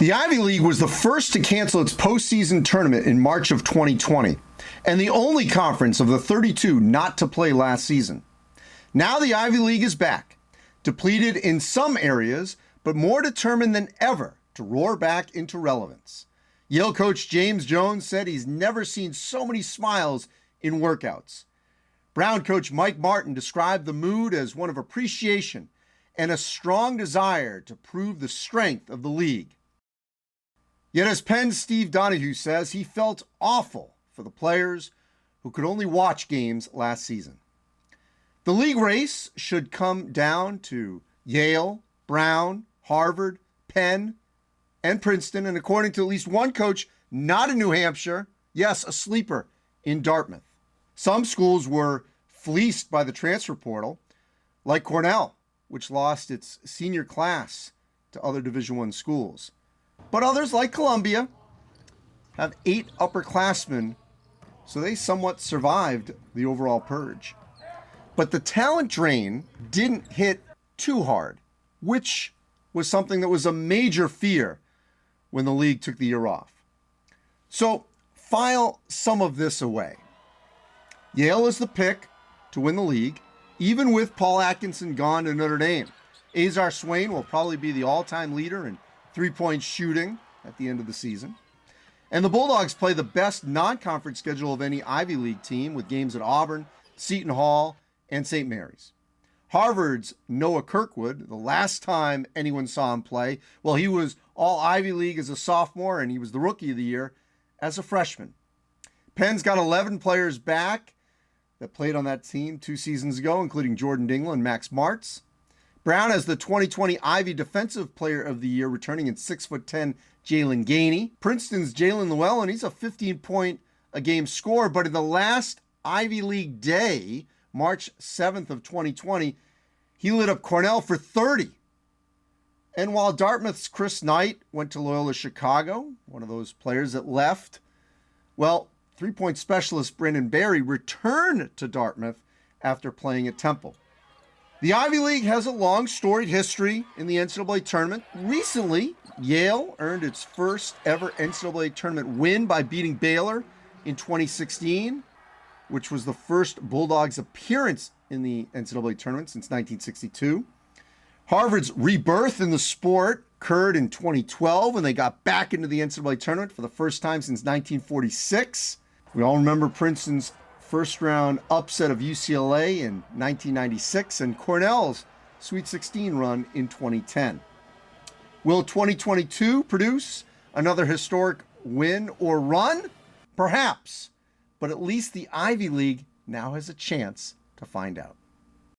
The Ivy League was the first to cancel its postseason tournament in March of 2020, and the only conference of the 32 not to play last season. Now the Ivy League is back, depleted in some areas, but more determined than ever to roar back into relevance. Yale coach James Jones said he's never seen so many smiles in workouts. Brown coach Mike Martin described the mood as one of appreciation and a strong desire to prove the strength of the league. Yet as Penn's Steve Donahue says, he felt awful for the players who could only watch games last season. The league race should come down to Yale, Brown, Harvard, Penn, and Princeton, and according to at least one coach, not in New Hampshire, yes, a sleeper in Dartmouth. Some schools were fleeced by the transfer portal, like Cornell, which lost its senior class to other Division I schools. But others, like Columbia, have 8 upperclassmen, so they somewhat survived the overall purge. But the talent drain didn't hit too hard, which was something that was a major fear when the league took the year off. So file some of this away. Yale is the pick to win the league, even with Paul Atkinson gone to Notre Dame. Azar Swain will probably be the all-time leader in three-point shooting at the end of the season. And the Bulldogs play the best non-conference schedule of any Ivy League team, with games at Auburn, Seton Hall, and St. Mary's. Harvard's Noah Kirkwood, the last time anyone saw him play, well, he was all Ivy League as a sophomore, and he was the Rookie of the Year as a freshman. Penn's got 11 players back that played on that team 2 seasons ago, including Jordan Dingle and Max Martz. Brown has the 2020 Ivy Defensive Player of the Year, returning in 6'10" Jalen Gainey. Princeton's Jalen Llewellyn, he's a 15-point-a-game scorer, but in the last Ivy League day, March 7th of 2020, he lit up Cornell for 30. And while Dartmouth's Chris Knight went to Loyola Chicago, one of those players that left, well, three-point specialist Brandon Barry returned to Dartmouth after playing at Temple. The Ivy League has a long, storied history in the NCAA tournament. Recently, Yale earned its first ever NCAA tournament win by beating Baylor in 2016, which was the first Bulldogs appearance in the NCAA tournament since 1962. Harvard's rebirth in the sport occurred in 2012 when they got back into the NCAA tournament for the first time since 1946. We all remember Princeton's first-round upset of UCLA in 1996 and Cornell's Sweet 16 run in 2010. Will 2022 produce another historic win or run? Perhaps, but at least the Ivy League now has a chance to find out.